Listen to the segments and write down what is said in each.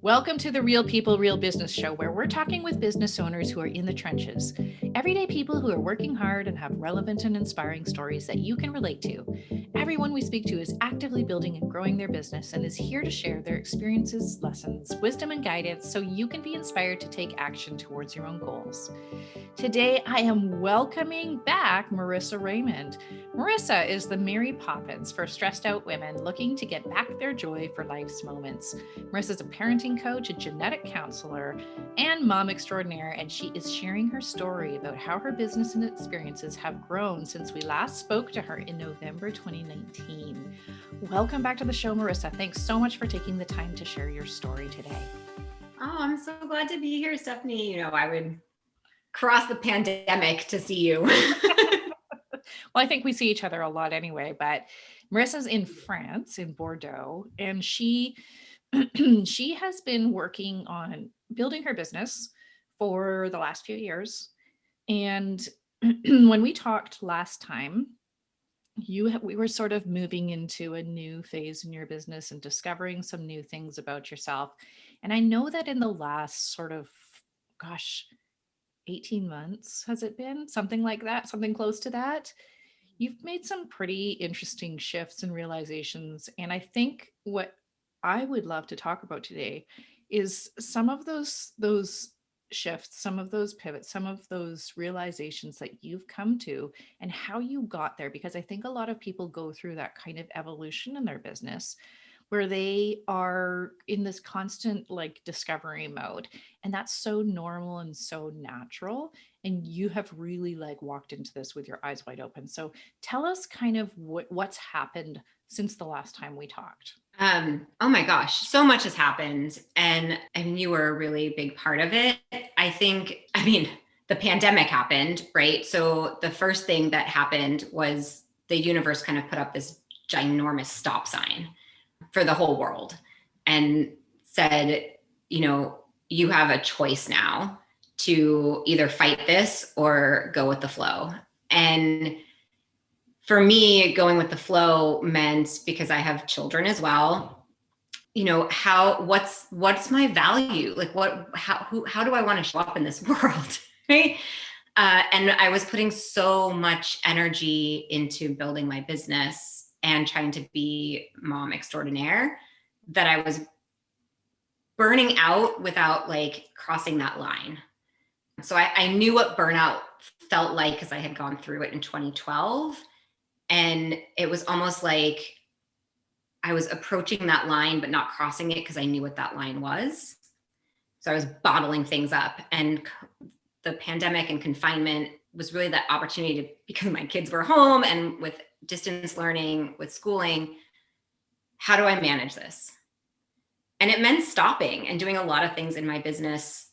Welcome to the Real People, Real Business show, where we're talking with business owners who are in the trenches. Everyday people who are working hard and have relevant and inspiring stories that you can relate to. Everyone we speak to is actively building and growing their business and is here to share their experiences, lessons, wisdom, and guidance so you can be inspired to take action towards your own goals. Today, I am welcoming back Marisa Raymond. Marisa is the Mary Poppins for stressed out women looking to get back their joy for life's moments. Marisa is a parenting coach, a genetic counselor, and mom extraordinaire, and she is sharing her story about how her business and experiences have grown since we last spoke to her in November 2019. Welcome back to the show, Marisa. Thanks so much for taking the time to share your story today. Oh, I'm so glad to be here, Stephanie. I would cross the pandemic to see you. Well, I think we see each other a lot anyway, but Marisa's in France, in Bordeaux, and she has been working on building her business for the last few years. And when we talked last time, we were sort of moving into a new phase in your business and discovering some new things about yourself. And I know that in the last sort of, 18 months, has it been? Something like that, something close to that. You've made some pretty interesting shifts and realizations. And I think what I would love to talk about today is some of those shifts, some of those pivots, some of those realizations that you've come to and how you got there. Because I think a lot of people go through that kind of evolution in their business where they are in this constant like discovery mode. And that's so normal and so natural. And you have really like walked into this with your eyes wide open. So tell us kind of what's happened since the last time we talked. Oh my gosh, so much has happened. And you were a really big part of it. The pandemic happened, right? So the first thing that happened was the universe kind of put up this ginormous stop sign for the whole world and said, you have a choice now to either fight this or go with the flow. And for me, going with the flow meant, because I have children as well, what's my value? Like how do I want to show up in this world? Right. And I was putting so much energy into building my business and trying to be mom extraordinaire that I was burning out without like crossing that line. So I knew what burnout felt like because I had gone through it in 2012. And it was almost like I was approaching that line, but not crossing it because I knew what that line was. So I was bottling things up. And the pandemic and confinement was really that opportunity to, because my kids were home and with distance learning, with schooling, how do I manage this? And it meant stopping and doing a lot of things in my business,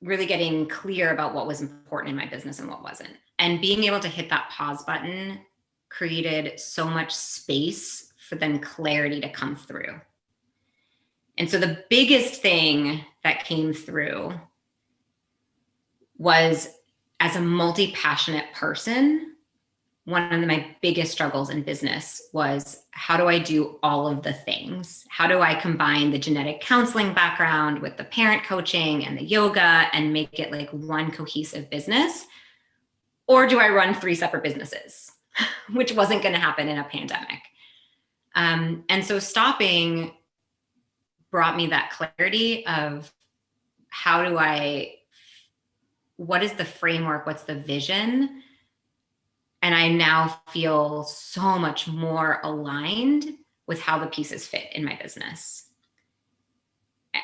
really getting clear about what was important in my business and what wasn't. And being able to hit that pause button created so much space for then clarity to come through. And so the biggest thing that came through was, as a multi-passionate person, one of my biggest struggles in business was, how do I do all of the things? How do I combine the genetic counseling background with the parent coaching and the yoga and make it like one cohesive business? Or do I run 3 separate businesses, which wasn't going to happen in a pandemic? And so stopping brought me that clarity of what is the framework? What's the vision? And I now feel so much more aligned with how the pieces fit in my business.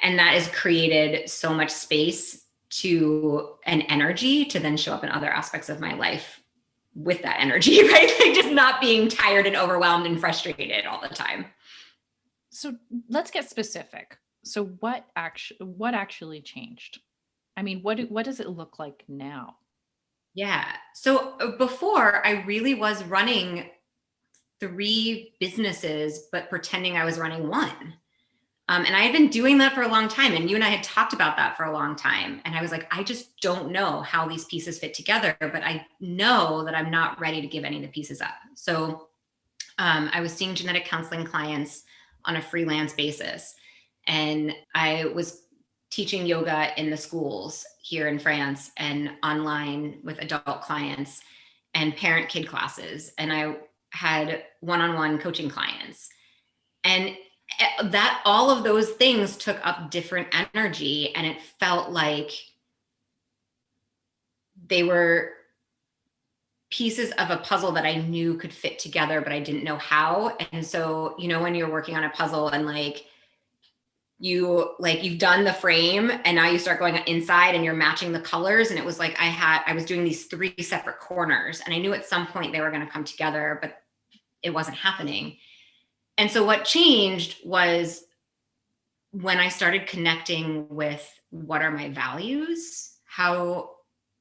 And that has created so much space and energy to then show up in other aspects of my life with that energy, right? Like just not being tired and overwhelmed and frustrated all the time. So let's get specific. So what actually changed? I mean, what does it look like now? Yeah. So before, I really was running 3 businesses, but pretending I was running one. And I had been doing that for a long time. And you and I had talked about that for a long time. And I was like, I just don't know how these pieces fit together, but I know that I'm not ready to give any of the pieces up. So I was seeing genetic counseling clients on a freelance basis. And I was teaching yoga in the schools here in France and online with adult clients and parent kid classes. And I had one-on-one coaching clients. And that all of those things took up different energy, and it felt like they were pieces of a puzzle that I knew could fit together, but I didn't know how. And so, when you're working on a puzzle and you've done the frame and now you start going inside and you're matching the colors. And it was like, I was doing these 3 separate corners, and I knew at some point they were going to come together, but it wasn't happening. And so what changed was when I started connecting with what are my values,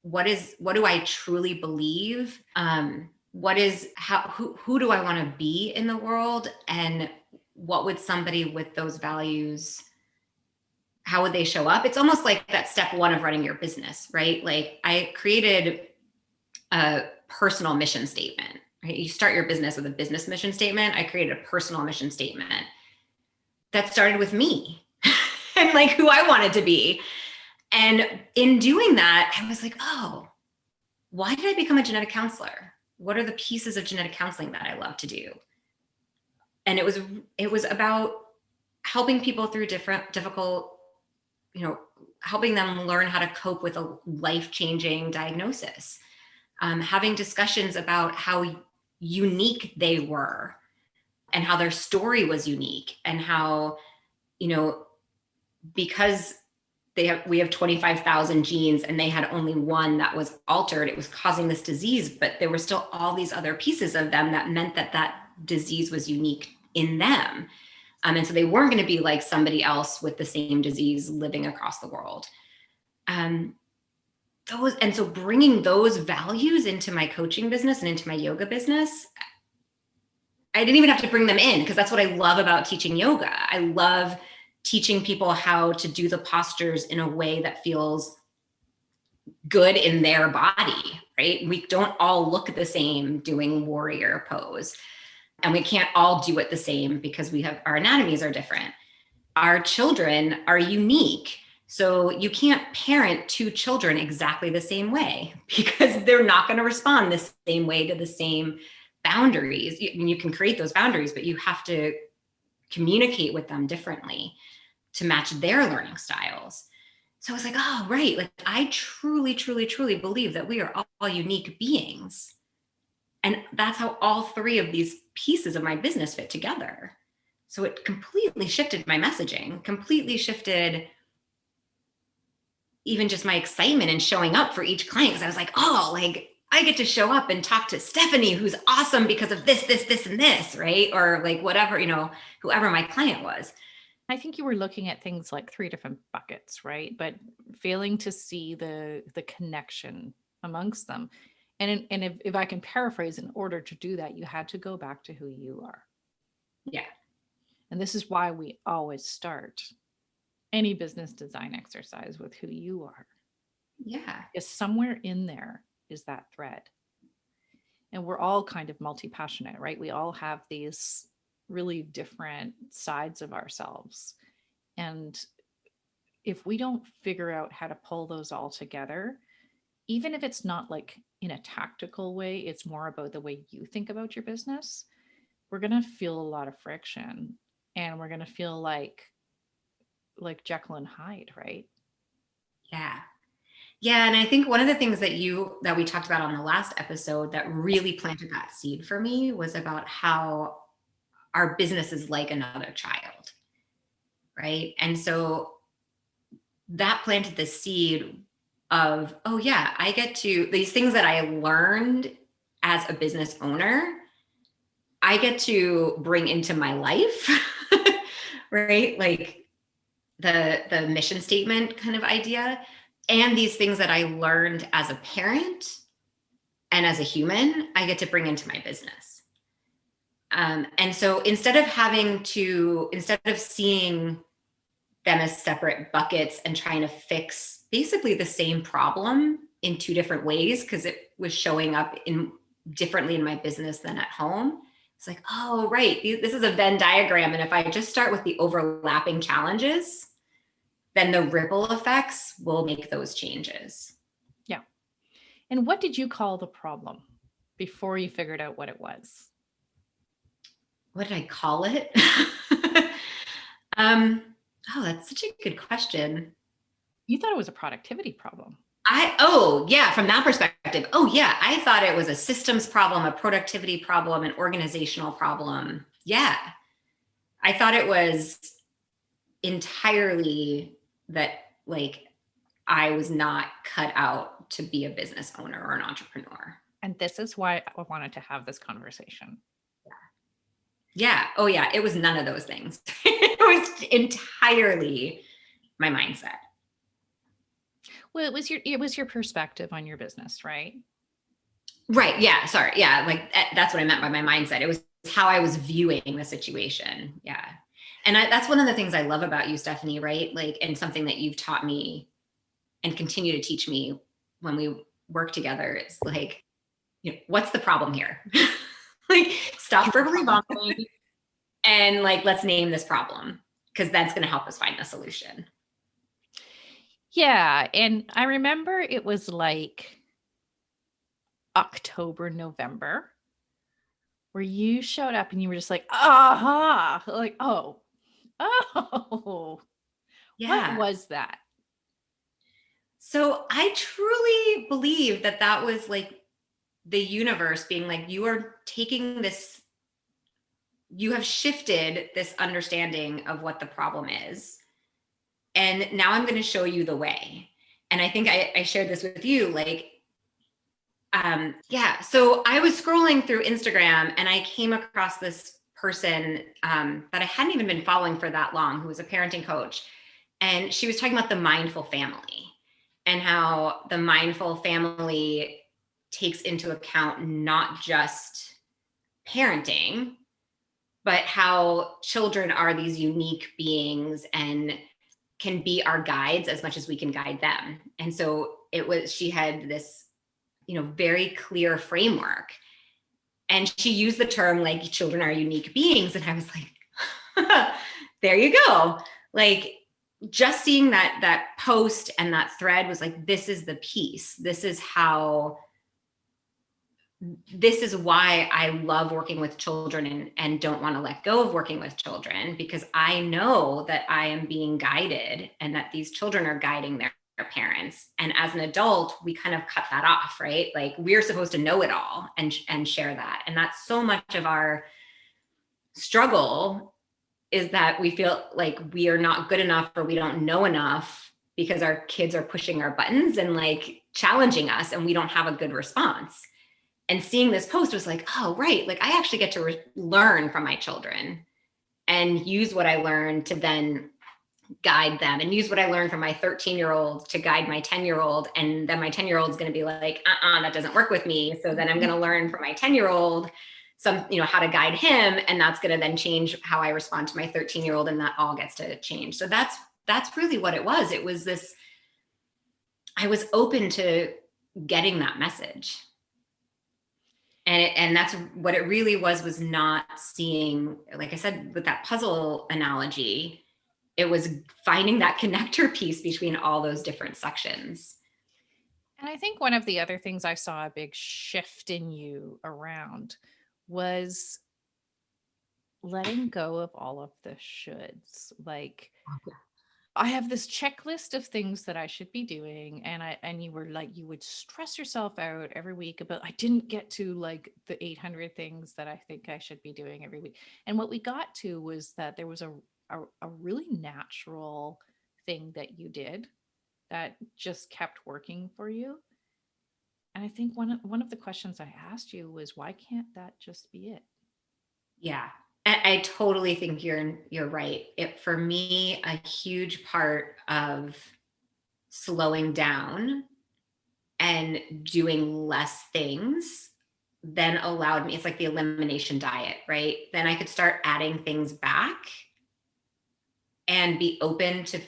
what do I truly believe? Who do I want to be in the world? And what would somebody with those values, how would they show up? It's almost like that step 1 of running your business, right? Like I created a personal mission statement, right? You start your business with a business mission statement. I created a personal mission statement that started with me and like who I wanted to be. And in doing that, I was like, oh, why did I become a genetic counselor? What are the pieces of genetic counseling that I love to do? And it was about helping people through difficult, helping them learn how to cope with a life-changing diagnosis, having discussions about how unique they were and how their story was unique, and how, because we have 25,000 genes and they had only one that was altered, it was causing this disease, but there were still all these other pieces of them that meant that disease was unique in them. And so they weren't going to be like somebody else with the same disease living across the world. And so bringing those values into my coaching business and into my yoga business, I didn't even have to bring them in, because that's what I love about teaching yoga. I love teaching people how to do the postures in a way that feels good in their body, right? We don't all look the same doing warrior pose, and we can't all do it the same because our anatomies are different. Our children are unique. So you can't parent 2 children exactly the same way, because they're not going to respond the same way to the same boundaries. You can create those boundaries, but you have to communicate with them differently to match their learning styles. So I was like, oh, right. Like I truly, truly, truly believe that we are all unique beings. And that's how all 3 of these pieces of my business fit together. So it completely shifted my messaging, completely shifted even just my excitement and showing up for each client. Because I was like, oh, like I get to show up and talk to Stephanie, who's awesome because of this, and this, right? Or like whatever, whoever my client was. I think you were looking at things like 3 different buckets, right? But failing to see the connection amongst them. And if I can paraphrase, in order to do that, you had to go back to who you are. Yeah. And this is why we always start any business design exercise with who you are. Yeah. Because somewhere in there is that thread. And we're all kind of multi-passionate, right? We all have these really different sides of ourselves. And if we don't figure out how to pull those all together, even if it's not like in a tactical way, it's more about the way you think about your business, we're going to feel a lot of friction, and we're going to feel like Jekyll and Hyde, right? Yeah. Yeah. And I think one of the things that we talked about on the last episode that really planted that seed for me was about how our business is like another child, right? And so that planted the seed of, oh yeah, I get to, these things that I learned as a business owner, I get to bring into my life, right? Like the mission statement kind of idea, and these things that I learned as a parent and as a human, I get to bring into my business. And so instead of seeing them as separate buckets and trying to fix basically the same problem in 2 different ways, because it was showing up differently in my business than at home. It's like, oh, right, this is a Venn diagram. And if I just start with the overlapping challenges, then the ripple effects will make those changes. Yeah. And what did you call the problem before you figured out what it was? What did I call it? Oh, that's such a good question. You thought it was a productivity problem. Oh yeah, from that perspective. Oh yeah, I thought it was a systems problem, a productivity problem, an organizational problem. Yeah. I thought it was entirely that like I was not cut out to be a business owner or an entrepreneur. And this is why I wanted to have this conversation. Yeah. Oh yeah, it was none of those things. It was entirely my mindset. Well, it was your perspective on your business, right? Right. Yeah. Sorry. Yeah. Like that's what I meant by my mindset. It was how I was viewing the situation. Yeah. And that's one of the things I love about you, Stephanie, right? Like, and something that you've taught me and continue to teach me when we work together is like, what's the problem here? Like, stop verbally vomiting and like, let's name this problem, because that's going to help us find the solution. Yeah. And I remember it was like October, November, where you showed up and you were just like, aha, like, oh, Yeah. what was that? So I truly believe that that was like the universe being like, you are taking this, you have shifted this understanding of what the problem is. And now I'm going to show you the way. And I think I shared this with you, like, yeah. So I was scrolling through Instagram and I came across this person that I hadn't even been following for that long, who was a parenting coach. And she was talking about the mindful family and how the mindful family takes into account not just parenting, but how children are these unique beings and can be our guides as much as we can guide them. And so she had this, very clear framework. And she used the term like children are unique beings. And I was like, there you go. Like, just seeing that post and that thread was like, this is the piece. This is why I love working with children and don't want to let go of working with children, because I know that I am being guided and that these children are guiding their parents. And as an adult, we kind of cut that off, right? Like, we're supposed to know it all and share that. And that's so much of our struggle, is that we feel like we are not good enough or we don't know enough because our kids are pushing our buttons and like challenging us and we don't have a good response. And seeing this post was like, oh, right. Like, I actually get to learn from my children and use what I learned to then guide them, and use what I learned from my 13-year-old to guide my 10-year-old. And then my 10-year-old is going to be like, that doesn't work with me. So then I'm going to learn from my 10-year-old how to guide him. And that's going to then change how I respond to my 13-year-old. And that all gets to change. So that's really what it was. It was this, I was open to getting that message. And that's what it really was not seeing, like I said, with that puzzle analogy, it was finding that connector piece between all those different sections. And I think one of the other things I saw a big shift in you around was letting go of all of the shoulds. Like, I have this checklist of things that I should be doing. And you were like, you would stress yourself out every week about, I didn't get to like the 800 things that I think I should be doing every week. And what we got to was that there was a really natural thing that you did that just kept working for you. And I think one of the questions I asked you was, why can't that just be it? Yeah. I totally think you're right. For me, a huge part of slowing down and doing less things then allowed me, it's like the elimination diet, right? Then I could start adding things back and be open to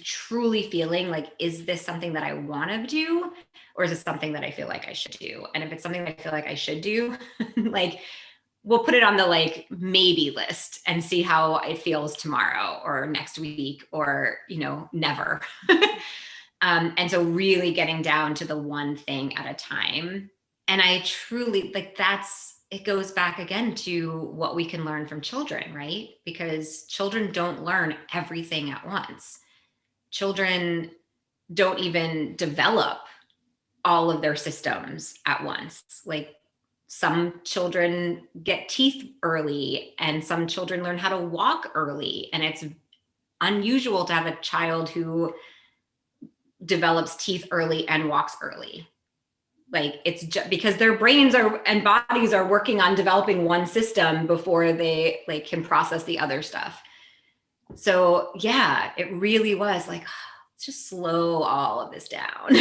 truly feeling like, is this something that I want to do? Or is it something that I feel like I should do? And if it's something that I feel like I should do, like, we'll put it on the like maybe list and see how it feels tomorrow or next week or, you know, never. And so really getting down to the one thing at a time. And I truly like it goes back again to what we can learn from children, right? Because children don't learn everything at once. Children don't even develop all of their systems at once. Like some children get teeth early and some children learn how to walk early. And it's unusual to have a child who develops teeth early and walks early. Like it's just because their brains and bodies are working on developing one system before they like can process the other stuff. So yeah, it really was like, let's just slow all of this down.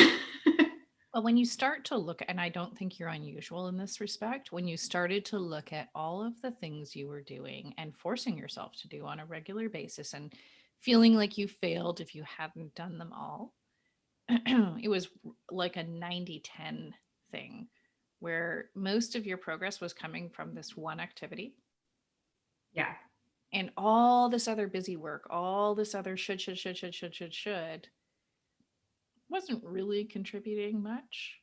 Well, when you start to look, and I don't think you're unusual in this respect, when you started to look at all of the things you were doing and forcing yourself to do on a regular basis and feeling like you failed if you hadn't done them all, it was like a 90-10 thing where most of your progress was coming from this one activity. Yeah. And all this other busy work, all this other should wasn't really contributing much.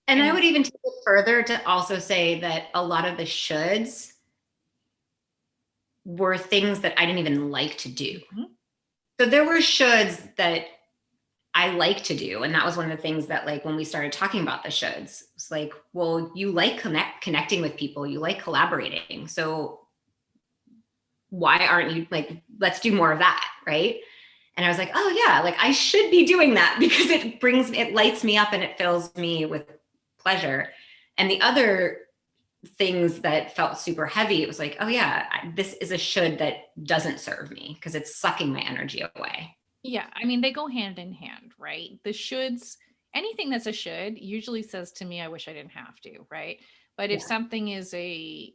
And I would even take it further to also say that a lot of the shoulds were things that I didn't even like to do. Mm-hmm. So there were shoulds that I like to do. And that was one of the things that like when we started talking about the shoulds, it's like, well, you like connecting with people, you like collaborating. So why aren't you like, let's do more of that, right? And I was like, oh yeah, like I should be doing that because it lights me up and it fills me with pleasure. And the other things that felt super heavy, it was like, oh yeah, this is a should that doesn't serve me because it's sucking my energy away. Yeah, I mean, they go hand in hand, right? The shoulds, anything that's a should usually says to me, I wish I didn't have to, right? But if something is an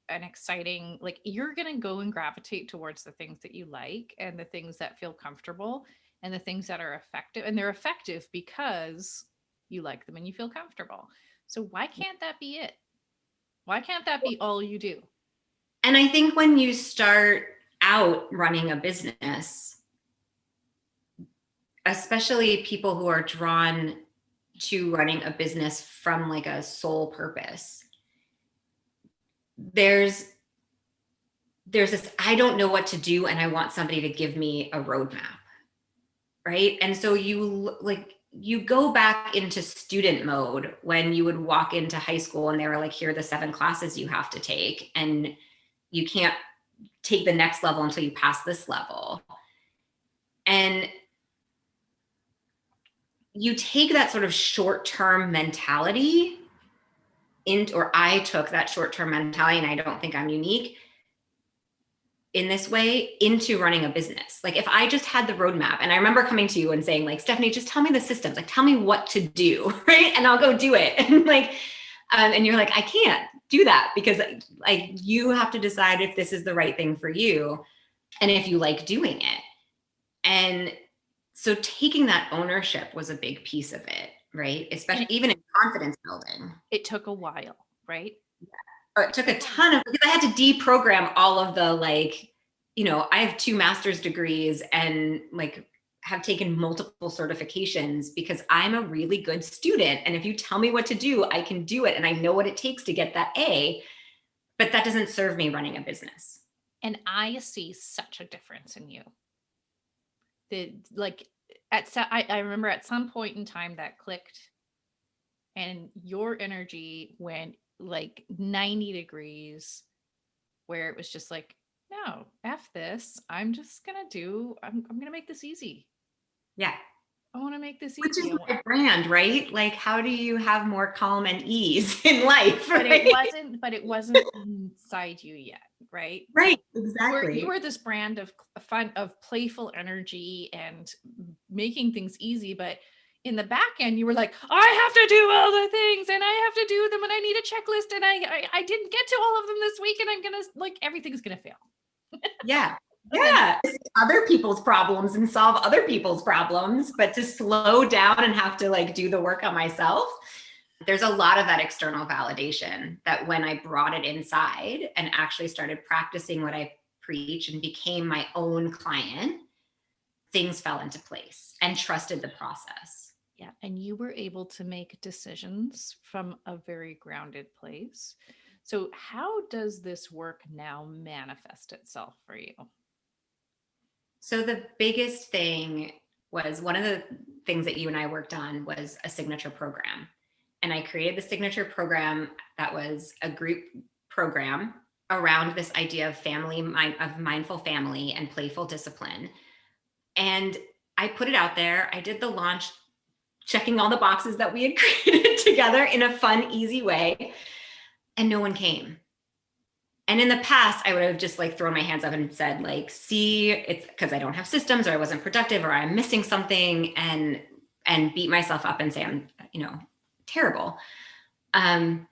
exciting, like you're going to go and gravitate towards the things that you like and the things that feel comfortable and the things that are effective. And they're effective because you like them and you feel comfortable. So why can't that be it? Why can't that be all you do? And I think when you start out running a business, especially people who are drawn to running a business from like a sole purpose, there's this, I don't know what to do and I want somebody to give me a roadmap, right? And so you go back into student mode when you would walk into high school and they were like, here are the 7 classes you have to take and you can't take the next level until you pass this level. And you take that sort of short-term mentality or I took that short-term mentality, and I don't think I'm unique in this way, into running a business. Like if I just had the roadmap, and I remember coming to you and saying like, Stephanie, just tell me the systems, like tell me what to do, right? And I'll go do it. And like, and you're like, I can't do that because like you have to decide if this is the right thing for you and if you like doing it. And so taking that ownership was a big piece of it, right? Especially even in confidence building. It took a while, right? Yeah. It took a ton of, because I had to deprogram all of the like, you know, I have 2 master's degrees and like have taken multiple certifications because I'm a really good student. And if you tell me what to do, I can do it. And I know what it takes to get that A, but that doesn't serve me running a business. And I see such a difference in you. I remember at some point in time that clicked and your energy went like 90 degrees where it was just like, no, F this. I'm just going to make this easy. Yeah. I want to make this easy. Which is my brand, right? Like, how do you have more calm and ease in life? But right? it wasn't inside you yet, right? Right, exactly. You were this brand of fun, of playful energy and making things easy, but in the back end, you were like, I have to do all the things and I have to do them and I need a checklist and I didn't get to all of them this week and I'm gonna everything's gonna fail. Yeah. Yeah. Other people's problems and solve other people's problems, but to slow down and have to like do the work on myself. There's a lot of that external validation that when I brought it inside and actually started practicing what I preach and became my own client, things fell into place and trusted the process. Yeah. And you were able to make decisions from a very grounded place. So, how does this work now manifest itself for you? So, the biggest thing was one of the things that you and I worked on was a signature program. And I created the signature program that was a group program around this idea of family, of mindful family and playful discipline. And I put it out there. I did the launch, checking all the boxes that we had created together in a fun, easy way. And no one came. And in the past, I would have just like thrown my hands up and said, like, see, it's because I don't have systems, or I wasn't productive, or I'm missing something, and beat myself up and say I'm, terrible. And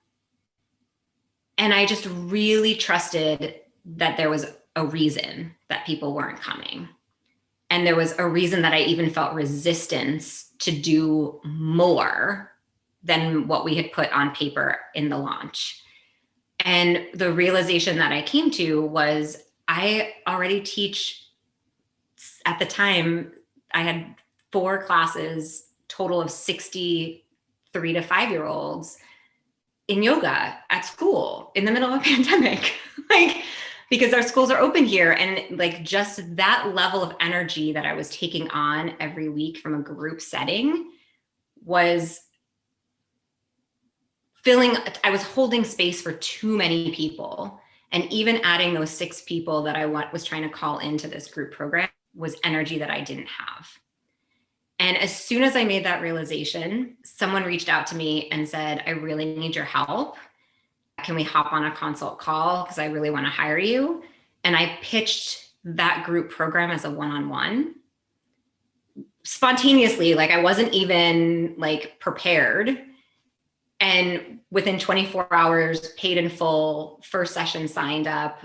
I just really trusted that there was a reason that people weren't coming. And there was a reason that I even felt resistance to do more than what we had put on paper in the launch. And the realization that I came to was I already teach, at the time, I had 4 classes, total of 60 3 to 5-year-olds in yoga at school in the middle of a pandemic, like, because our schools are open here. And like, just that level of energy that I was taking on every week from a group setting was I was holding space for too many people. And even adding those 6 people that I was trying to call into this group program was energy that I didn't have. And as soon as I made that realization, someone reached out to me and said, I really need your help. Can we hop on a consult call? Because I really want to hire you. And I pitched that group program as a one-on-one spontaneously. Like, I wasn't even like prepared. And within 24 hours, paid in full, first session signed up,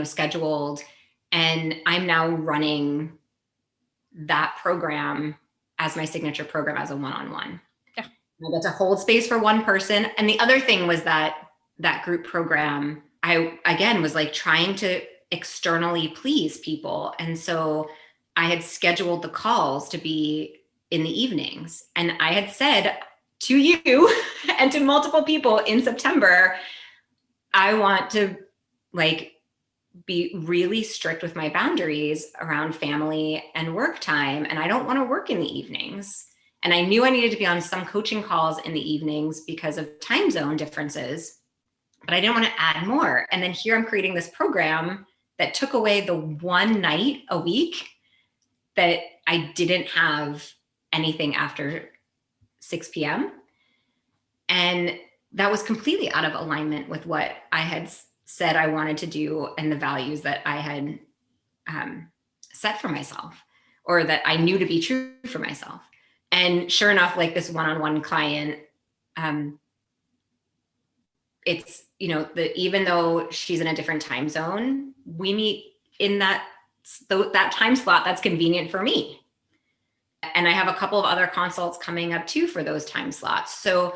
scheduled. And I'm now running that program as my signature program as a one-on-one. Yeah. I get to hold space for one person. And the other thing was that group program, I, again, was like trying to externally please people. And so I had scheduled the calls to be in the evenings. And I had said to you and to multiple people in September, I want to like be really strict with my boundaries around family and work time. And I don't want to work in the evenings. And I knew I needed to be on some coaching calls in the evenings because of time zone differences, but I didn't want to add more. And then here I'm creating this program that took away the one night a week that I didn't have anything after 6 p.m. And that was completely out of alignment with what I had said I wanted to do and the values that I had set for myself, or that I knew to be true for myself. And sure enough, like this one-on-one client, it's, even though she's in a different time zone, we meet in that time slot that's convenient for me. And I have a couple of other consults coming up too for those time slots. So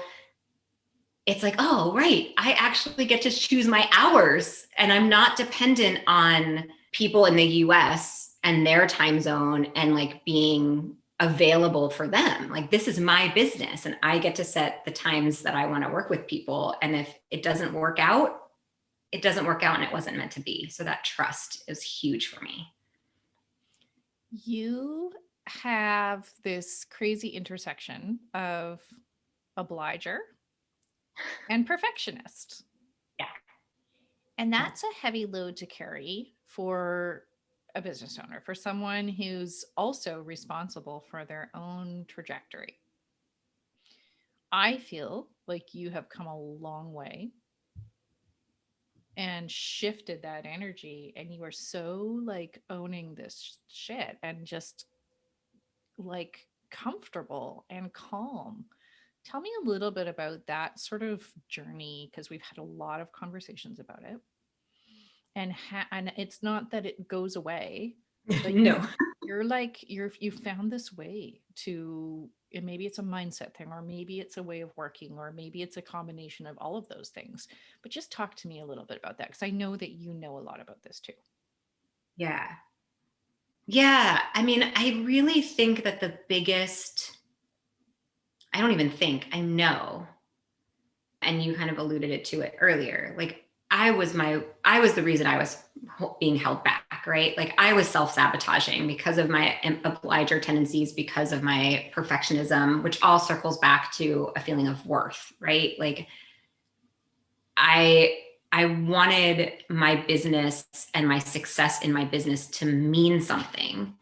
it's like, oh, right, I actually get to choose my hours, and I'm not dependent on people in the US and their time zone and like being available for them. Like, this is my business and I get to set the times that I want to work with people. And if it doesn't work out, it doesn't work out, and it wasn't meant to be. So that trust is huge for me. You have this crazy intersection of obliger and perfectionist. Yeah. And that's a heavy load to carry for a business owner, for someone who's also responsible for their own trajectory. I feel like you have come a long way and shifted that energy, and you are so like owning this shit and just like comfortable and calm. Tell me a little bit about that sort of journey, because we've had a lot of conversations about it. And it's not that it goes away, but No. you found this way to, and maybe it's a mindset thing, or maybe it's a way of working, or maybe it's a combination of all of those things. But just talk to me a little bit about that, because I know that you know a lot about this too. Yeah. Yeah. I mean, I really think that the biggest, I don't even think, I know, and you kind of alluded it to it earlier. Like I was the reason I was being held back, right? Like I was self-sabotaging because of my obliger tendencies, because of my perfectionism, which all circles back to a feeling of worth, right? Like I wanted my business and my success in my business to mean something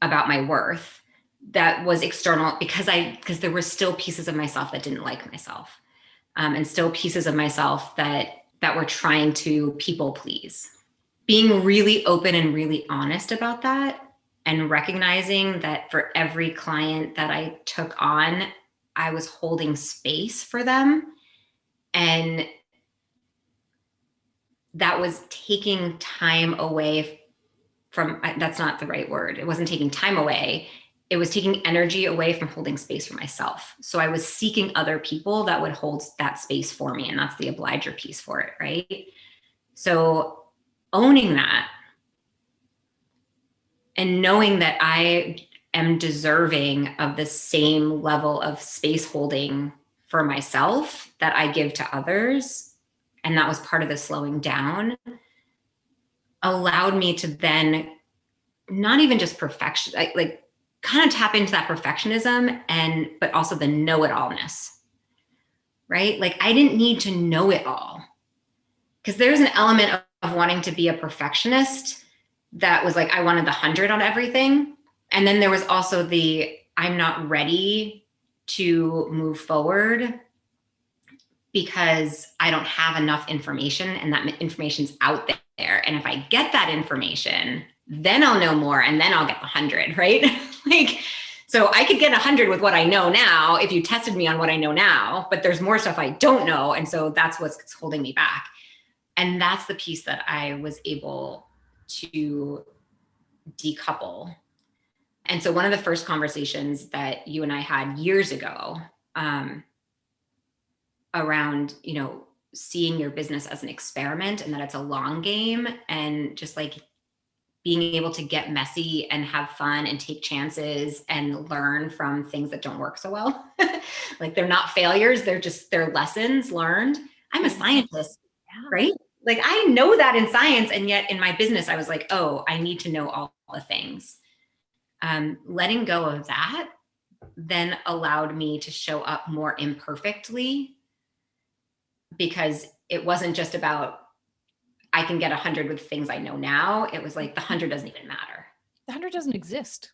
about my worth that was external, because there were still pieces of myself that didn't like myself, and still pieces of myself that were trying to people please. Being really open and really honest about that, and recognizing that for every client that I took on, I was holding space for them, and that was taking time away from, that's not the right word. It wasn't taking time away. It was taking energy away from holding space for myself. So I was seeking other people that would hold that space for me. And that's the obliger piece for it, right? So owning that and knowing that I am deserving of the same level of space holding for myself that I give to others, and that was part of the slowing down, allowed me to then not even just perfection, like kind of tap into that perfectionism, but also the know-it-allness, right? Like I didn't need to know it all, because there's an element of wanting to be a perfectionist that was like, I wanted the 100 on everything. And then there was also the, I'm not ready to move forward because I don't have enough information, and that information's out there. And if I get that information, then I'll know more, and then I'll get the 100, right? Like, so I could get 100 with what I know now if you tested me on what I know now, but there's more stuff I don't know. And so that's what's holding me back. And that's the piece that I was able to decouple. And so one of the first conversations that you and I had years ago, around, seeing your business as an experiment, and that it's a long game, and just like being able to get messy and have fun and take chances and learn from things that don't work so well. Like they're not failures, they're lessons learned. I'm a scientist, right? Like I know that in science, and yet in my business, I was like, oh, I need to know all the things. Letting go of that then allowed me to show up more imperfectly, because it wasn't just about, I can get 100 with things I know now. It was like the 100 doesn't even matter. The 100 doesn't exist.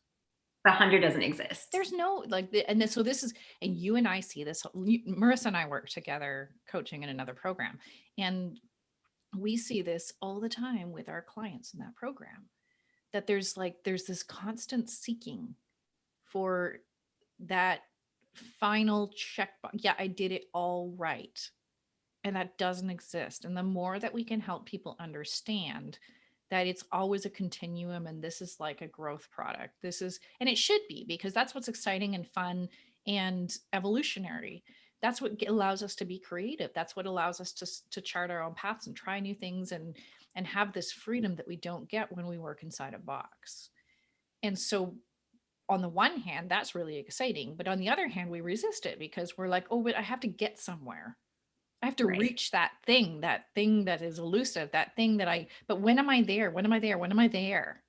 The 100 doesn't exist. There's no so this is, and you and I see this, Marisa and I work together coaching in another program, and we see this all the time with our clients in that program, that there's this constant seeking for that final check. Yeah, I did it all right. And that doesn't exist. And the more that we can help people understand that it's always a continuum, and this is like a growth product, and it should be, because that's what's exciting and fun and evolutionary. That's what allows us to be creative. That's what allows us to chart our own paths and try new things, and have this freedom that we don't get when we work inside a box. And so on the one hand, that's really exciting. But on the other hand, we resist it because we're like, oh, but I have to get somewhere. I have to reach that thing that is elusive, that thing but when am I there? When am I there? When am I there?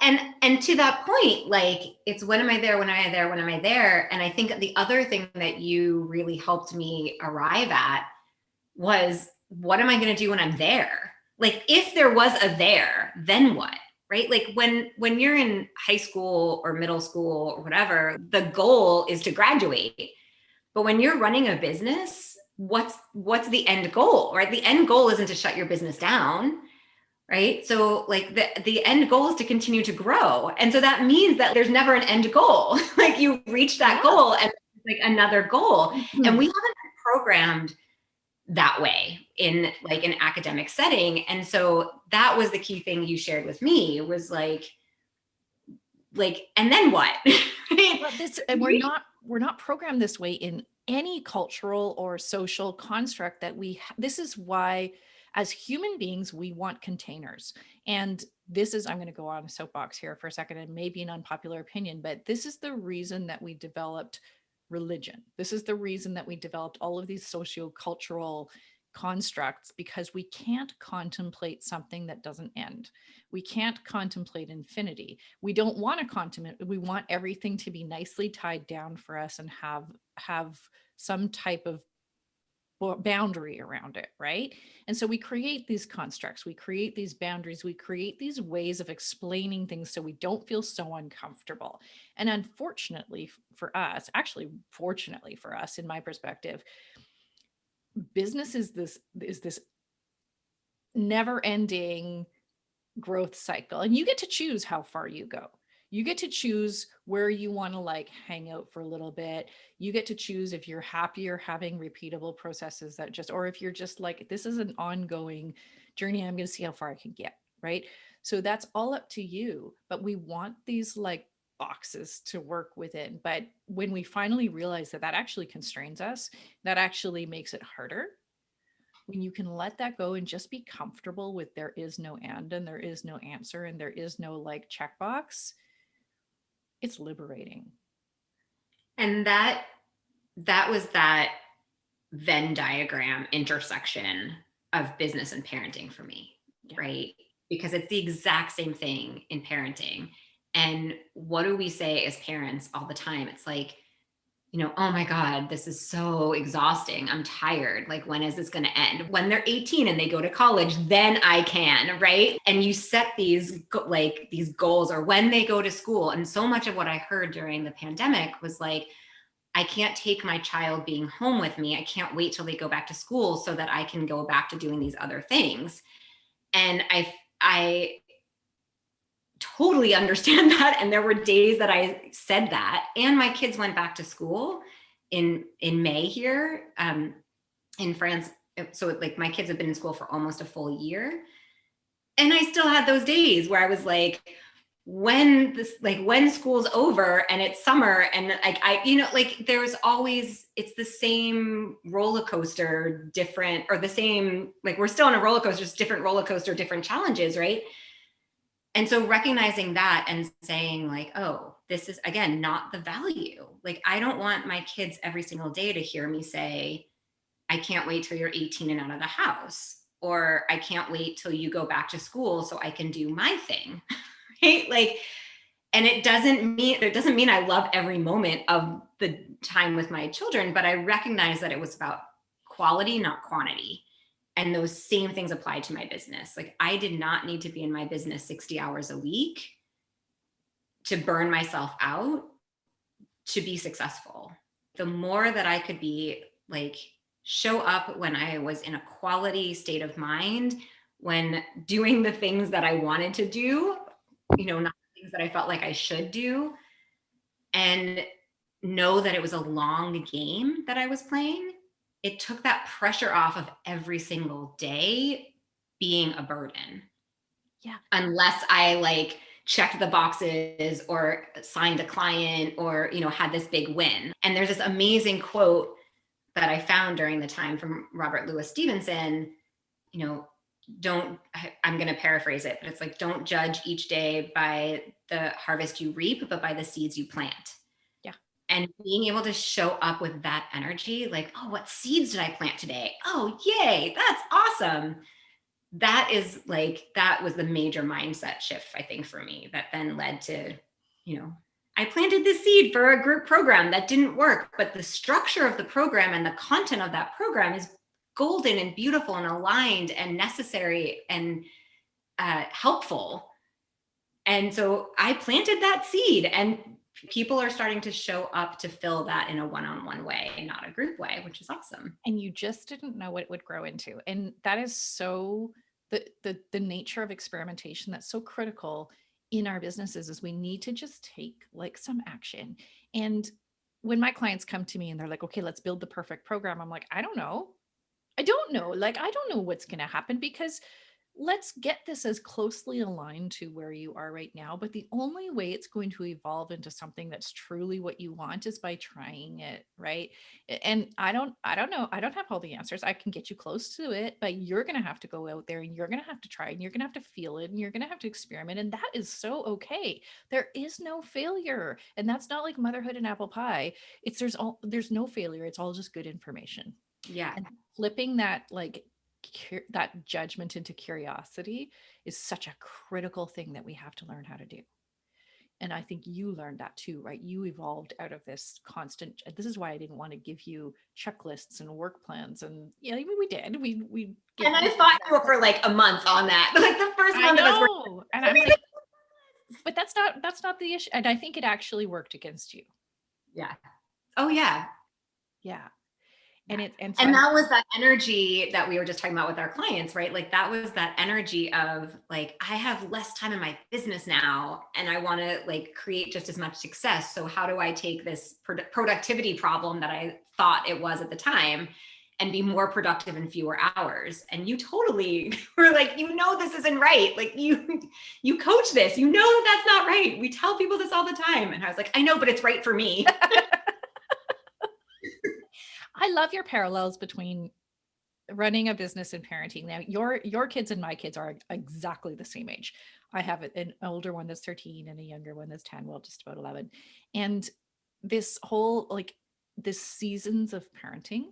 And to that point, like it's, when am I there? When am I there? When am I there? And I think the other thing that you really helped me arrive at was, what am I going to do when I'm there? Like if there was a there, then what? Right? Like when you're in high school or middle school or whatever, the goal is to graduate. But when you're running a business, what's the end goal, right? The end goal isn't to shut your business down, right? So like the end goal is to continue to grow. And so that means that there's never an end goal. Like you reach that goal and like another goal. Mm-hmm. And we haven't been programmed that way in like an academic setting. And so that was the key thing you shared with me, was like, like, and then what? But and we're not programmed this way in any cultural or social construct that this is why as human beings we want containers. And this is, I'm going to go on a soapbox here for a second and maybe an unpopular opinion, but this is the reason that we developed religion. This is the reason that we developed all of these socio-cultural constructs, because we can't contemplate something that doesn't end. We can't contemplate infinity. We don't want to contemplate. We want everything to be nicely tied down for us and have some type of boundary around it, right? And so we create these constructs, we create these boundaries, we create these ways of explaining things so we don't feel so uncomfortable. And unfortunately for us, actually fortunately for us, in my perspective, business is this never ending growth cycle, and you get to choose how far you go. You get to choose where you want to like hang out for a little bit. You get to choose if you're happier having repeatable processes that just, or if you're just like, this is an ongoing journey, I'm going to see how far I can get, right? So that's all up to you. But we want these like boxes to work within. But when we finally realize that that actually constrains us, that actually makes it harder. When you can let that go and just be comfortable with there is no end and there is no answer and there is no like checkbox, it's liberating. And that was that Venn diagram intersection of business and parenting for me, Yeah. right? Because it's the exact same thing in parenting. And what do we say as parents all the time? It's like, oh my God, this is so exhausting. I'm tired. Like, when is this going to end? When they're 18 and they go to college, then I can, right? And you set these goals, or when they go to school. And so much of what I heard during the pandemic was like, I can't take my child being home with me. I can't wait till they go back to school so that I can go back to doing these other things. And I totally understand that. And there were days that I said that, and my kids went back to school in May here in France. So like my kids have been in school for almost a full year. And I still had those days where I was like, when school's over and it's summer, and like there's always, it's the same roller coaster, different, or the same, like we're still on a roller coaster, just different roller coaster, different challenges, right? And so recognizing that and saying like, oh, this is again not the value. Like, I don't want my kids every single day to hear me say, I can't wait till you're 18 and out of the house, or I can't wait till you go back to school so I can do my thing. Right? Like, and it doesn't mean I love every moment of the time with my children, but I recognize that it was about quality, not quantity. And those same things apply to my business. Like, I did not need to be in my business 60 hours a week to burn myself out to be successful. The more that I could be like, show up when I was in a quality state of mind, when doing the things that I wanted to do, not things that I felt like I should do, and know that it was a long game that I was playing, it took that pressure off of every single day being a burden. Yeah. Unless I like checked the boxes or signed a client or, had this big win. And there's this amazing quote that I found during the time from Robert Louis Stevenson, I'm going to paraphrase it, but it's like, don't judge each day by the harvest you reap, but by the seeds you plant. Yeah. And being able to show up with that energy, like, oh, what seeds did I plant today? Oh, yay, that's awesome. That was the major mindset shift, I think, for me, that then led to, I planted this seed for a group program that didn't work, but the structure of the program and the content of that program is golden and beautiful and aligned and necessary and helpful. And so I planted that seed, and people are starting to show up to fill that in a one-on-one way, not a group way, which is awesome. And you just didn't know what it would grow into. And that is so the nature of experimentation that's so critical in our businesses, is we need to just take like some action. And when my clients come to me and they're like, okay, let's build the perfect program, I'm like, I don't know. Like, I don't know what's going to happen, because let's get this as closely aligned to where you are right now. But the only way it's going to evolve into something that's truly what you want is by trying it, right? And I don't know. I don't have all the answers. I can get you close to it, but you're going to have to go out there and you're going to have to try and you're going to have to feel it and you're going to have to experiment. And that is so okay. There is no failure. And that's not like motherhood and apple pie. There's no failure. It's all just good information. Yeah. And flipping that that judgment into curiosity is such a critical thing that we have to learn how to do. And I think you learned that too, right? You evolved out of this constant. This is why I didn't want to give you checklists and work plans. And yeah, I mean, we did. We get. And I fought you for like a month on that. Like the first I month of us working. know, and I'm like, but that's not the issue. And I think it actually worked against you. Yeah. Oh yeah. Yeah. Yeah. And that was that energy that we were just talking about with our clients, right? Like that was that energy of like, I have less time in my business now and I want to like create just as much success. So how do I take this productivity problem that I thought it was at the time and be more productive in fewer hours? And you totally were like, this isn't right. Like you coach this, that's not right. We tell people this all the time. And I was like, I know, but it's right for me. I love your parallels between running a business and parenting. Now, your kids and my kids are exactly the same age. I have an older one that's 13 and a younger one that's 10, well, just about 11. And this whole this seasons of parenting,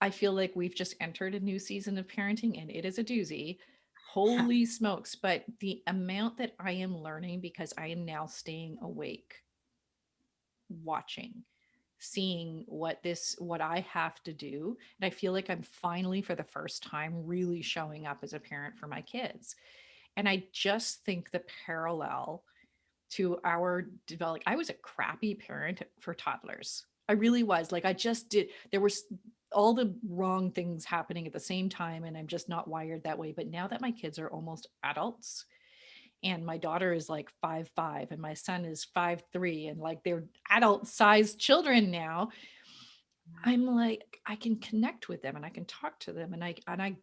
I feel like we've just entered a new season of parenting and it is a doozy. Holy smokes. But the amount that I am learning because I am now staying awake, watching, seeing what I have to do. And I feel like I'm finally for the first time really showing up as a parent for my kids. And I just think the parallel to our develop I was a crappy parent for toddlers. I really was. Like I just did there was all the wrong things happening at the same time and I'm just not wired that way. But now that my kids are almost adults, and my daughter is like 5'5" and my son is 5'3", and like they're adult sized children now, I'm like I can connect with them and I can talk to them and I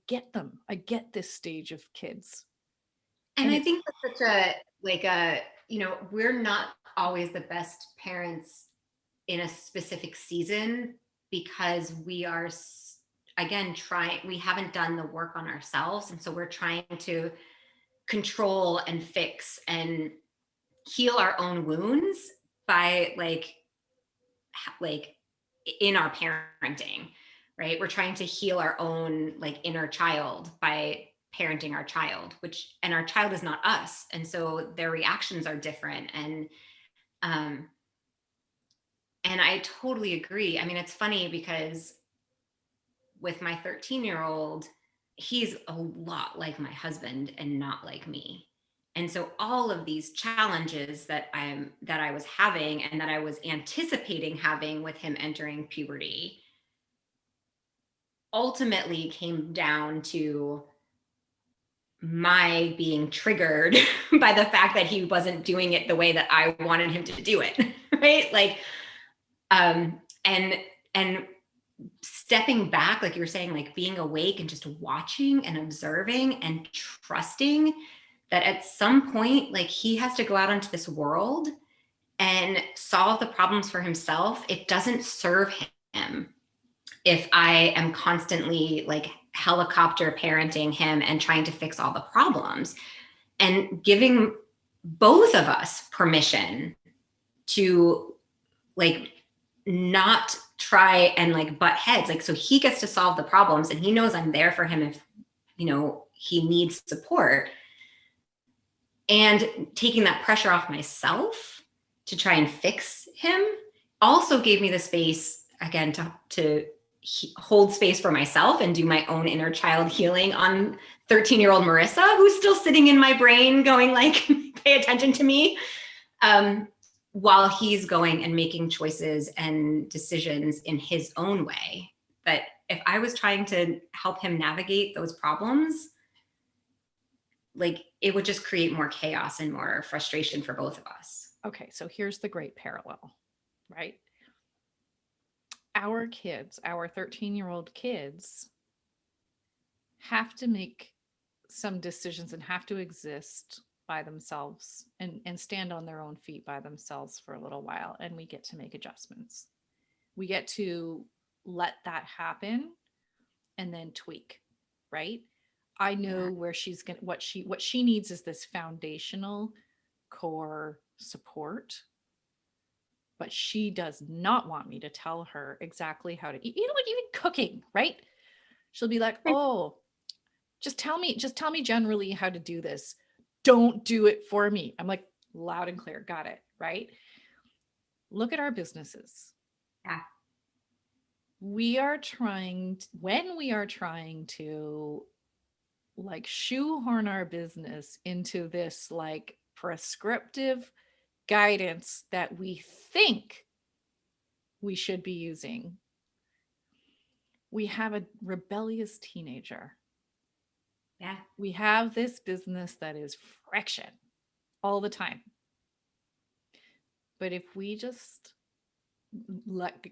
get them. I get this stage of kids. And And I it's think that's such we're not always the best parents in a specific season because we are, again, we haven't done the work on ourselves. And so we're trying to control and fix and heal our own wounds by like in our parenting, right? We're trying to heal our own like inner child by parenting our child, and our child is not us. And so their reactions are different. And I totally agree. I mean, it's funny because with my 13-year-old, he's a lot like my husband and not like me. And so all of these challenges that I was having and that I was anticipating having with him entering puberty ultimately came down to my being triggered by the fact that he wasn't doing it the way that I wanted him to do it. Right. Like, and stepping back, like you were saying, like being awake and just watching and observing and trusting that at some point, like he has to go out into this world and solve the problems for himself. It doesn't serve him if I am constantly like helicopter parenting him and trying to fix all the problems, and giving both of us permission to like not try and like butt heads. Like, so he gets to solve the problems and he knows I'm there for him if, he needs support, and taking that pressure off myself to try and fix him also gave me the space again to hold space for myself and do my own inner child healing on 13-year-old Marisa, who's still sitting in my brain going like, pay attention to me, while he's going and making choices and decisions in his own way. But if I was trying to help him navigate those problems, like it would just create more chaos and more frustration for both of us. okay, so here's the great parallel, right? Our kids, our 13-year-old kids have to make some decisions and have to exist by themselves and stand on their own feet by themselves for a little while. And we get to make adjustments. We get to let that happen and then tweak, right? I know where she's going to, what she needs is this foundational core support, but she does not want me to tell her exactly how to eat. You know what, even cooking, right? She'll be like, "Oh, just tell me generally how to do this. Don't do it for me." I'm like, loud and clear, got it, right? Look at our businesses. Yeah. When we are trying to like shoehorn our business into this like prescriptive guidance that we think we should be using, we have a rebellious teenager. Yeah. We have this business that is friction all the time. But if we just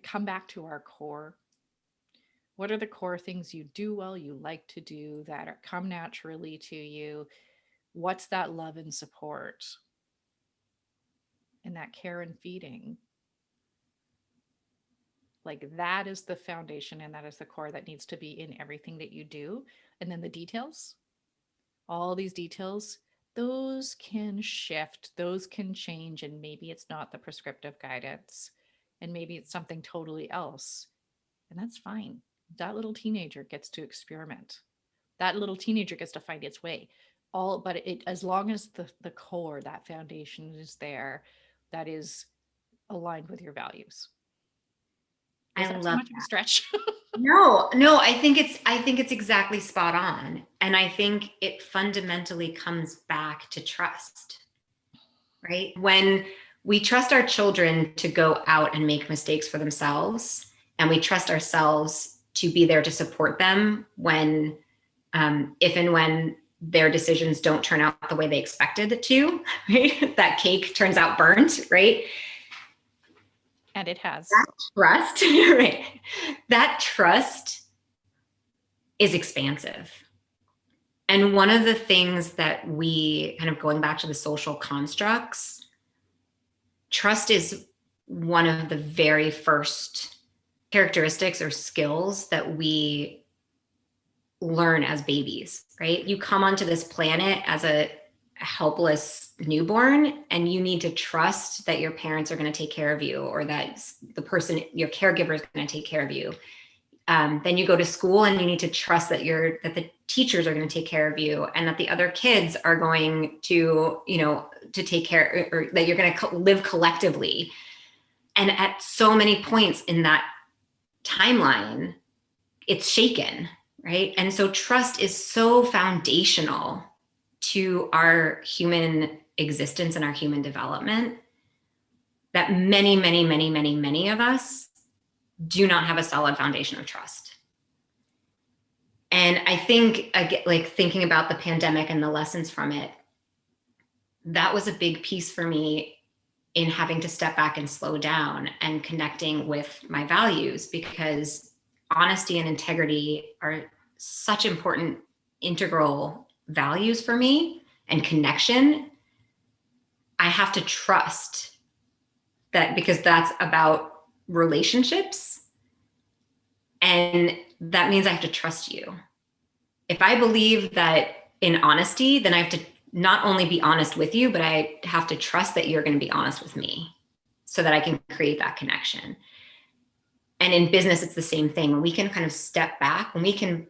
come back to our core, what are the core things you do well, you like to do that come naturally to you? What's that love and support and that care and feeding? Like that is the foundation and that is the core that needs to be in everything that you do. And then the details, all these details, those can shift, those can change, and maybe it's not the prescriptive guidance, and maybe it's something totally else. And that's fine. That little teenager gets to experiment. That little teenager gets to find its way. But it, as long as the core, that foundation is there, that is aligned with your values. Was I that too love much of a stretch? No, I think it's exactly spot on. And I think it fundamentally comes back to trust, right? When we trust our children to go out and make mistakes for themselves, and we trust ourselves to be there to support them when, if and when their decisions don't turn out the way they expected it to, right? That cake turns out burnt, right? And it has. That trust, right? That trust is expansive. And one of the things that we kind of going back to the social constructs, trust is one of the very first characteristics or skills that we learn as babies, right? You come onto this planet as a helpless newborn, and you need to trust that your parents are going to take care of you, or that the person, your caregiver, is going to take care of you. Then you go to school and you need to trust that the teachers are going to take care of you, and that the other kids are going to, to take care, or that you're going to live collectively. And at so many points in that timeline, it's shaken, right? And so trust is so foundational to our human existence and our human development that many, many, many, many, many of us do not have a solid foundation of trust. And I think, like, thinking about the pandemic and the lessons from it, that was a big piece for me in having to step back and slow down and connecting with my values, because honesty and integrity are such important integral values for me, and connection. I have to trust that, because that's about relationships. And that means I have to trust you. If I believe that in honesty, then I have to not only be honest with you, but I have to trust that you're going to be honest with me, so that I can create that connection. And in business, it's the same thing. When we can kind of step back, when we can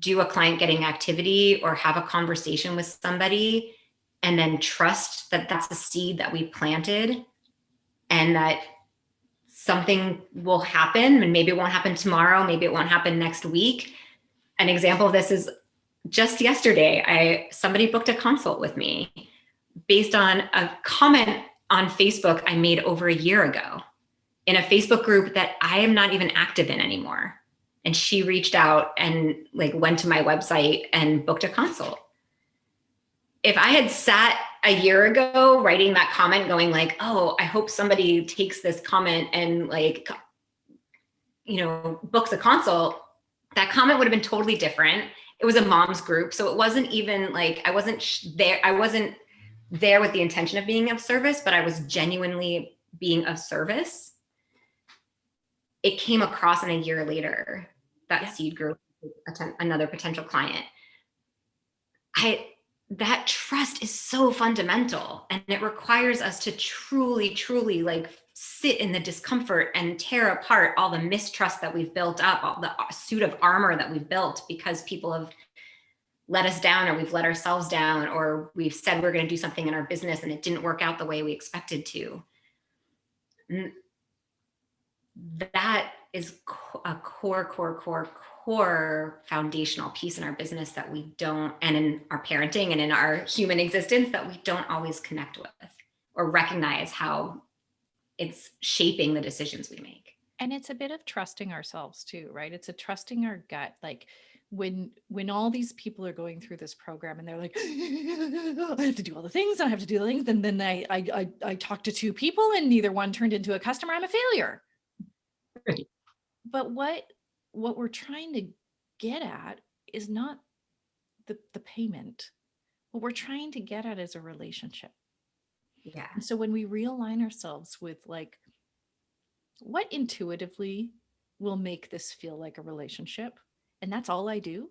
do a client getting activity or have a conversation with somebody, and then trust that that's a seed that we planted, and that something will happen, and maybe it won't happen tomorrow, maybe it won't happen next week. An example of this is just yesterday, somebody booked a consult with me based on a comment on Facebook I made over a year ago in a Facebook group that I am not even active in anymore. And she reached out and went to my website and booked a consult. If I had sat a year ago writing that comment going oh, I hope somebody takes this comment and books a consult, that comment would have been totally different. it was a mom's group. So it wasn't even like, I wasn't there with the intention of being of service, but I was genuinely being of service. It came across, and a year later, that seed grew another potential client. That trust is so fundamental, and it requires us to truly, truly like sit in the discomfort and tear apart all the mistrust that we've built up, all the suit of armor that we've built because people have let us down, or we've let ourselves down, or we've said we're going to do something in our business and it didn't work out the way we expected to. That is a core foundational piece in our business that we don't, and in our parenting and in our human existence, that we don't always connect with or recognize how it's shaping the decisions we make. And it's a bit of trusting ourselves too, right? It's a trusting our gut. Like when all these people are going through this program and they're like, I have to do all the things, I have to do the things, and then I talked to 2 people and neither one turned into a customer, I'm a failure. Right. But what we're trying to get at is not the payment. What we're trying to get at is a relationship. Yeah. And so when we realign ourselves with like, what intuitively will make this feel like a relationship? And that's all I do.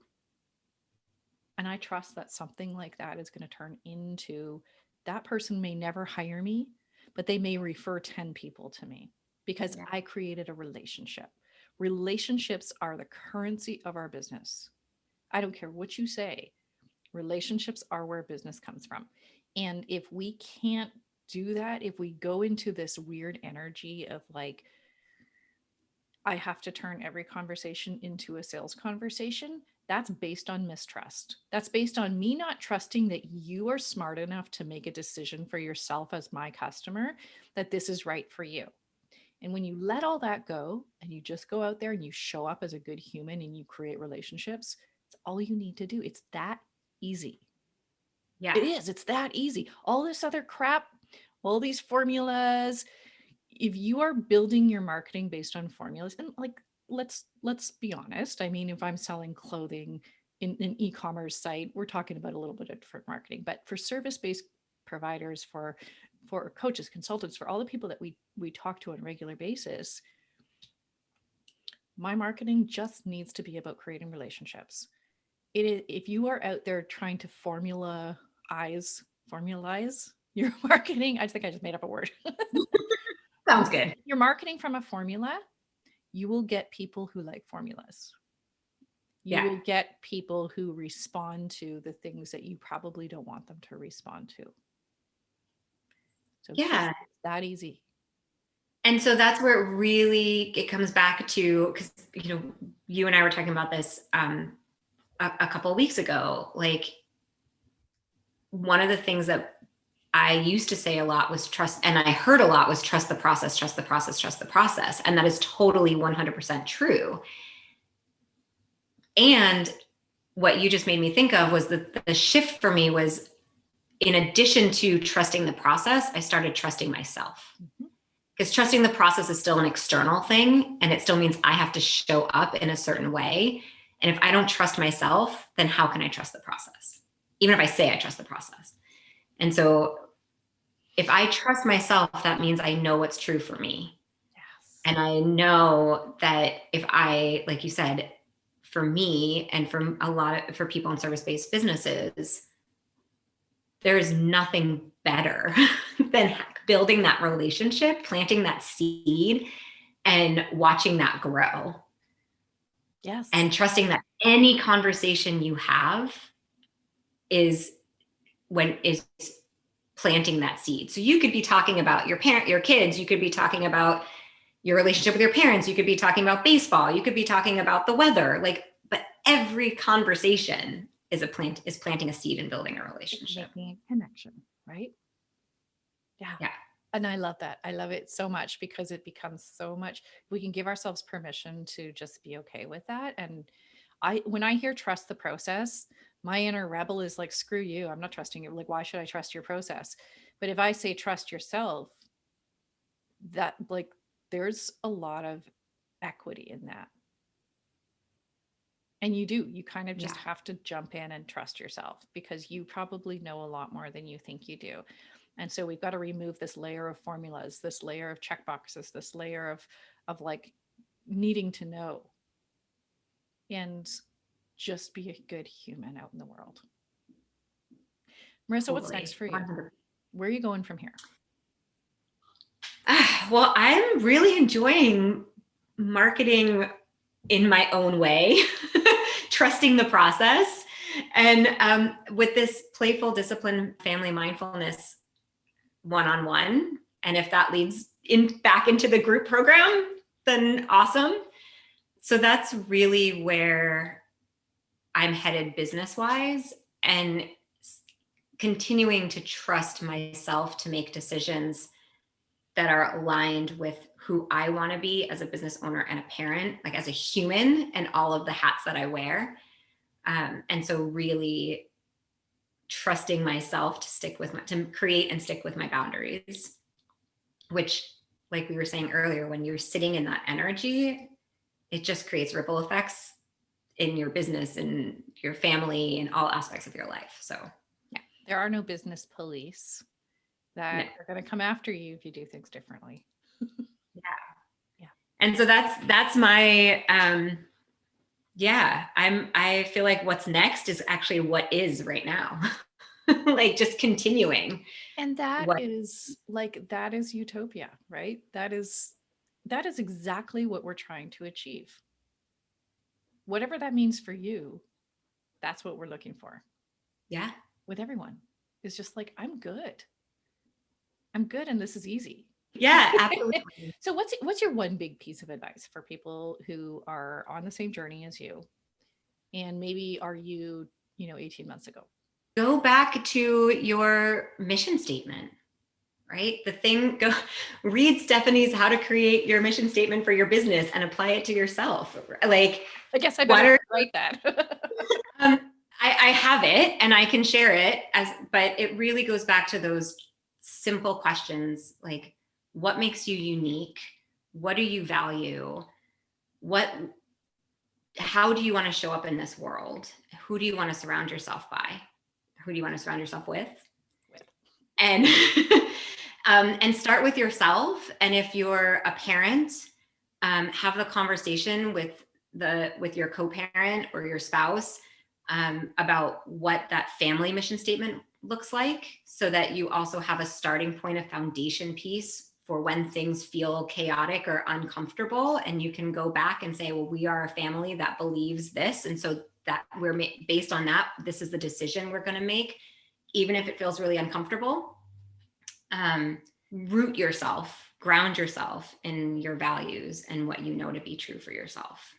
And I trust that something like that is going to turn into, that person may never hire me, but they may refer 10 people to me because I created a relationship. Relationships are the currency of our business. I don't care what you say. Relationships are where business comes from. And if we can't do that, if we go into this weird energy of like, I have to turn every conversation into a sales conversation, that's based on mistrust. That's based on me not trusting that you are smart enough to make a decision for yourself as my customer, that this is right for you. And when you let all that go and you just go out there and you show up as a good human and you create relationships, it's all you need to do. It's that easy. Yeah. It is. It's that easy. All this other crap, all these formulas, if you are building your marketing based on formulas, and like, let's be honest. I mean, if I'm selling clothing in an e-commerce site, we're talking about a little bit of different marketing, but for service-based providers, for coaches, consultants, for all the people that we talk to on a regular basis, my marketing just needs to be about creating relationships. It is, if you are out there trying to formalize your marketing, I think I just made up a word. Sounds good. You're marketing from a formula, you will get people who like formulas. You will get people who respond to the things that you probably don't want them to respond to. So it's that easy. And so that's where it comes back to, because you and I were talking about this a couple of weeks ago. Like, one of the things that I used to say a lot was trust, and I heard a lot was trust the process, trust the process, trust the process. And that is totally 100% true. And what you just made me think of was that the shift for me was, in addition to trusting the process, I started trusting myself. Because trusting the process is still an external thing, and it still means I have to show up in a certain way. And if I don't trust myself, then how can I trust the process? Even if I say I trust the process. And so if I trust myself, that means I know what's true for me. Yes. And I know that if I, like you said, for me and for people in service-based businesses, there is nothing better than building that relationship, planting that seed, and watching that grow. Yes. And trusting that any conversation you have is planting that seed. So you could be talking about your kids, you could be talking about your relationship with your parents, you could be talking about baseball, you could be talking about the weather, but every conversation is planting a seed and building a relationship. It's making a connection, right? Yeah. And I love that. I love it so much, because it becomes so much, we can give ourselves permission to just be okay with that. And when I hear trust the process, my inner rebel is like, screw you. I'm not trusting you. Like, why should I trust your process? But if I say trust yourself, that, like, there's a lot of equity in that. And you kind of just have to jump in and trust yourself, because you probably know a lot more than you think you do. And so we've got to remove this layer of formulas, this layer of checkboxes, this layer of like needing to know, and just be a good human out in the world. Marisa, what's next Totally. for you? 100%. Where are you going from here? Well, I'm really enjoying marketing in my own way, trusting the process. And with this playful discipline, family mindfulness one-on-one. And if that leads back into the group program, then awesome. So that's really where I'm headed business-wise, and continuing to trust myself to make decisions that are aligned with who I want to be as a business owner and a parent, like as a human, and all of the hats that I wear. And so really trusting myself to create and stick with my boundaries, which, like we were saying earlier, when you're sitting in that energy, it just creates ripple effects in your business and your family and all aspects of your life. So yeah, there are no business police that are going to come after you if you do things differently. Yeah. And so that's my, I feel like what's next is actually what is right now. Like just continuing. And that is utopia, right? That is exactly what we're trying to achieve. Whatever that means for you, that's what we're looking for. Yeah. With everyone. It's just like, I'm good and this is easy. Yeah, absolutely. So what's your one big piece of advice for people who are on the same journey as you, and maybe are you 18 months ago? Go back to your mission statement, right? Read Stephanie's How to Create Your Mission Statement for Your Business and apply it to yourself. Like, I guess I better write that. I have it and I can share it but it really goes back to those simple questions, like, what makes you unique? What do you value? How do you want to show up in this world? Who do you want to surround yourself by? Who do you want to surround yourself with? And and start with yourself. And if you're a parent, have the conversation with your co-parent or your spouse about what that family mission statement looks like, so that you also have a starting point, a foundation piece for when things feel chaotic or uncomfortable. And you can go back and say, well, we are a family that believes this. And so that based on that, this is the decision we're going to make, even if it feels really uncomfortable. Root yourself, ground yourself in your values and what you know to be true for yourself,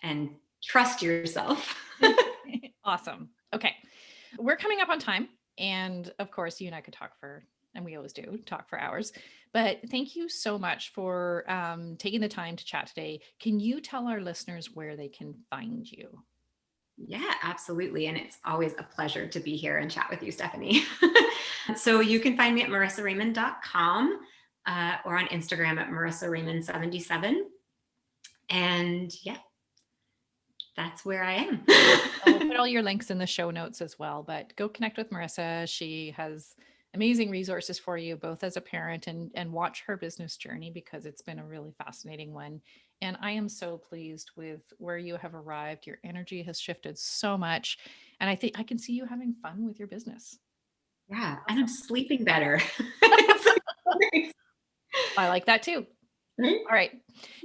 and trust yourself. Awesome. Okay. We're coming up on time. And of course, you and I could talk and we always do talk for hours, but thank you so much for taking the time to chat today. Can you tell our listeners where they can find you? Yeah, absolutely. And it's always a pleasure to be here and chat with you, Stephanie. So you can find me at marisaraymond.com or on Instagram at marisaraymond77. And yeah, that's where I am. I'll put all your links in the show notes as well, but go connect with Marisa. She has amazing resources for you, both as a parent and watch her business journey, because it's been a really fascinating one. And I am so pleased with where you have arrived. Your energy has shifted so much. And I think I can see you having fun with your business. Yeah. Awesome. And I'm sleeping better. I like that too. All right.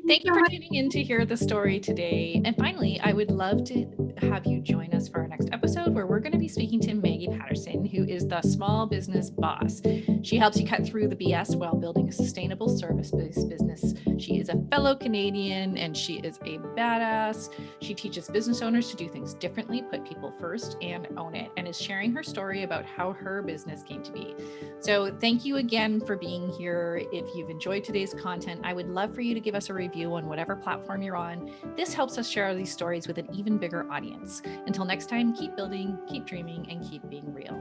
Thank you for tuning in to hear the story today. And finally, I would love to have you join us for our next episode, where we're going to be speaking to Maggie Patterson, who is the small business boss. She helps you cut through the BS while building a sustainable service-based business. She is a fellow Canadian and she is a badass. She teaches business owners to do things differently, put people first, and own it, and is sharing her story about how her business came to be. So thank you again for being here. If you've enjoyed today's content, I would love for you to give us a review on whatever platform you're on. This helps us share these stories with an even bigger audience. Until next time, keep building, keep dreaming, and keep being real.